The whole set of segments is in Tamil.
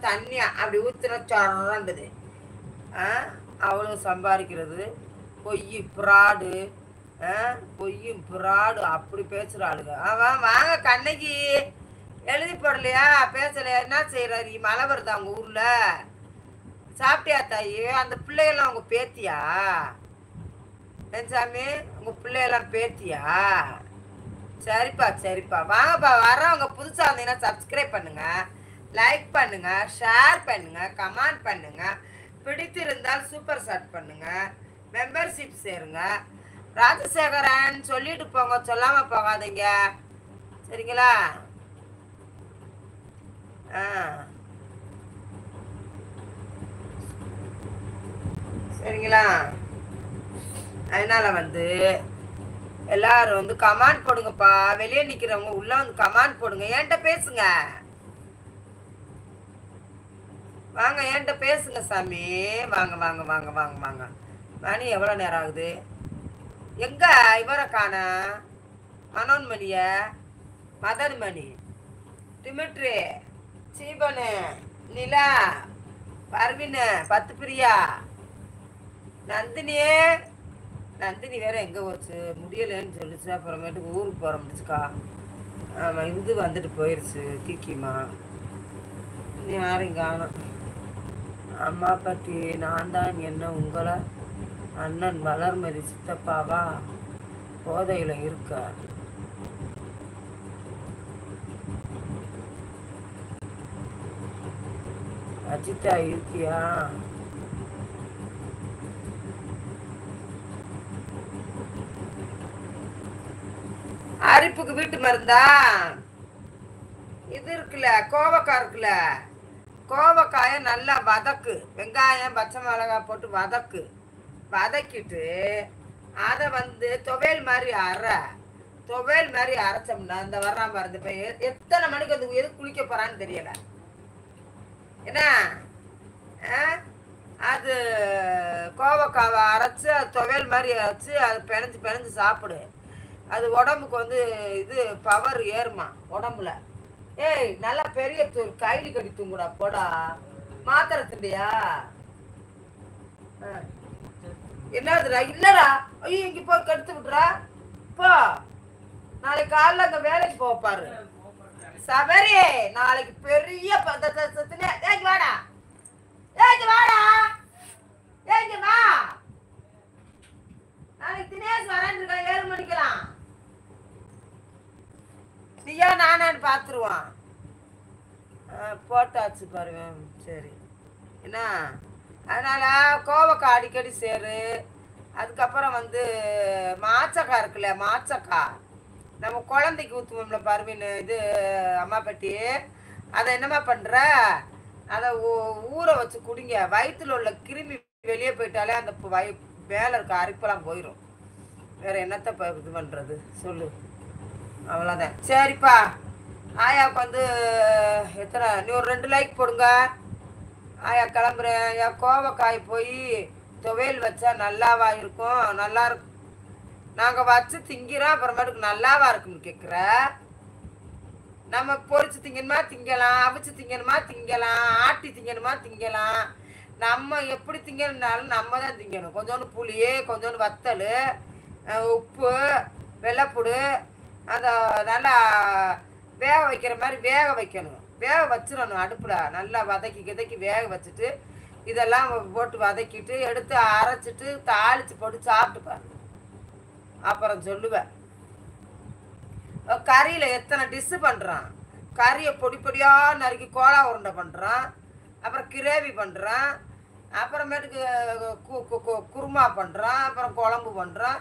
தண்ணியா அப்படி ஊத்துனா சொல்றது. அவளும் சம்பாதிக்கிறது பொய் பிராடு. பொய்யும் பிராடு அப்படி பேசுறாளுங்க. அவன் வாங்க கண்ணகி எழுதி போடலையா பேசலையா என்ன செய்யறாரு? மழை வருதா அவங்க ஊர்ல? சாப்பிட்டியா தாயி? அந்த பிள்ளைகள்லாம் அவங்க பேத்தியா சாமி? உங்க பிள்ளையெல்லாம் பேத்தியா? சரிப்பா சரிப்பா வாங்கப்பா. வர்றவங்க புதுசா வந்தீங்கன்னா சப்ஸ்கிரைப் பண்ணுங்க, லைக் பண்ணுங்க, ஷேர் பண்ணுங்க, கமெண்ட் பண்ணுங்க. பிடித்திருந்தால் சூப்பர் சாட் பண்ணுங்க, மெம்பர்ஷிப் சேருங்க. ராஜசேகரன் சொல்லிட்டு போங்க, சொல்லாம போகாதீங்க சரிங்களா? சரிங்களா? அதனால எல்லாரும் கமெண்ட் போடுங்கப்பா. வெளியே நிக்கிறவங்க உள்ள கமெண்ட் போடுங்க. என்கிட்ட பேசுங்க, வாங்க என்கிட்ட பேசுங்க சாமி. வாங்க வாங்க வாங்க வாங்க வாங்க. மணி எவ்வளோ நேரம் ஆகுது? எங்க இவரை காண? மனோன்மணிய, மதன்மணி, டிமிட்ரி, சீபனு, நிலா, பர்வின், பத்து பிரியா, நந்தினியே. நந்தினி வேற எங்க போச்சு? முடியலன்னு சொல்லிச்சு. அப்புறமேட்டுக்கு ஊருக்கு போற முடிச்சுக்கா. ஆமா இது வந்துட்டு போயிருச்சு கிக்கிமா. நீ யாரையும் காணும். அம்மா பற்றி நான் தான் என்ன உங்களை அண்ணன் வளர்மதி சித்தப்பாவா போதையில இருக்க. அஜிதா இருக்கியா? அரிப்புக்கு வீட்டு மருந்தா? இது இருக்குல்ல கோவக்காய் இருக்குல்ல, கோவக்காய நல்லா வதக்கு. வெங்காயம் பச்சை மிளகாய் போட்டு வதக்கிட்டு அதை துவையல் மாதிரி துவையல் மாதிரி அரைச்சோம்னா இந்த வர்றான் பாரு. இந்த எத்தனை மணிக்கு எது குளிக்க போறான்னு தெரியல. என்ன அது கோவக்காவை அரைச்சு துவையல் மாதிரி அரைச்சு அது பிணைஞ்சு சாப்பிடு. அது உடம்புக்கு இது பவர் ஏறுமா உடம்புல. ஏய் நல்லா பெரிய கைலி கடி தூங்குடா போடா. மாத்திரை திண்டியா? என்னதுடா? இல்லடா. ஐயோ இங்க போய் கெடுத்து விட்டுறா போ. நாளைக்கு காலைல அங்க வேலைக்கு போப்பாரு சபரி. நாளைக்கு பெரிய வாடா வாடா வா. நாளைக்கு தினேஷ் வரேன் 7 மணிக்கலாம். நீயா நானான்னு பாத்துருவான். போட்டாச்சு பாருங்க. சரி என்ன? அதனால கோவக்காய் அடிக்கடி சேரு. அதுக்கப்புறம் மாச்சக்காய் இருக்குல்ல, மாச்சக்காய் நம்ம குழந்தைக்கு ஊற்றுவோம்ல பருவின்னு. இது அம்மா பட்டி அதை என்னம்மா பண்ற? அதை ஊற வச்சு குடிங்க. வயிற்றுல உள்ள கிருமி வெளியே போயிட்டாலே அந்த மேலே இருக்க அரிப்பெல்லாம் போயிடும். வேற என்னத்த இது பண்றது சொல்லு? அவ்வளோதான். சரிப்பா. ஆயாவுக்கு எத்தனை? நீ ஒரு 2 லைக் போடுங்க. ஆயா கிளம்புறேன். என் கோவக்காய் போய் துவையல் வச்சா நல்லாவா இருக்கும்? நல்லா இருக்கும். நாங்கள் வச்சு திங்கிறோம். அப்புறமேட்டுக்கு நல்லாவா இருக்குன்னு கேட்குற? நம்ம பொரிச்சு திங்கணுமா திங்கலாம், அவிச்சு திங்கணுமா திங்கலாம், ஆட்டி திங்கணுமா திங்கலாம். நம்ம எப்படி திங்கணும்னாலும் நம்ம தான் திங்கணும். கொஞ்சோண்டு புளி, கொஞ்சோண்டு வத்தல், உப்பு, வெள்ளைப்பூடு, அதை நல்லா வேக வைக்கிற மாதிரி வேக வைக்கணும். வேக வச்சிடணும் அடுப்பில். நல்லா வதக்கி வேக வச்சுட்டு இதெல்லாம் போட்டு வதக்கிட்டு எடுத்து அரைச்சிட்டு தாளித்து போட்டு சாப்பிட்டுப்பாரு. அப்புறம் சொல்லுவேன். கறியில் எத்தனை டிஷ்ஷு பண்ணுறான். கறியை பொடி பொடியாக நறுக்கி கோலா உருண்டை பண்ணுறான். அப்புறம் கிரேவி பண்ணுறான். அப்புறமேட்டுக்கு குருமா பண்ணுறான். அப்புறம் குழம்பு பண்ணுறான்.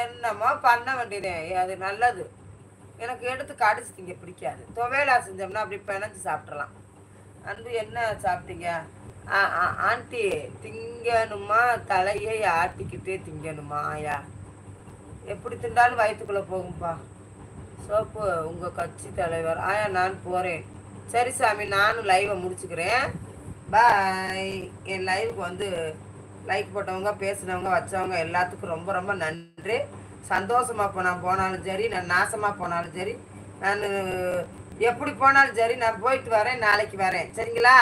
என்னமோ பண்ண வேண்டியதே. அது நல்லது. எனக்கு எடுத்து கடிச்சு திங்க பிடிக்காது. துவையலா செஞ்சோம்னா அப்படி பிணைஞ்சு சாப்பிட்றலாம். என்ன சாப்பிட்டீங்க? ஆண்டி திங்கணுமா தலையை ஆட்டிக்கிட்டே திங்கணுமா? ஆயா எப்படி திண்டாலும் வயிற்றுக்குள்ளே போகும்பா. சோப்பு உங்கள் கட்சி தலைவர். ஆயா நான் போகிறேன். சரி சாமி, நானும் லைவை முடிச்சுக்கிறேன். பாய். என் லைவுக்கு லைக் போட்டவங்க, பேசினவங்க, வச்சவங்க எல்லாத்துக்கும் ரொம்ப ரொம்ப நன்றி. சந்தோஷமாக நான் போனாலும் சரி, நான் நாசமாக போனாலும் சரி, நான் எப்படி போனாலும் சரி, நான் போயிட்டு வரேன். நாளைக்கு வரேன். சரிங்களா?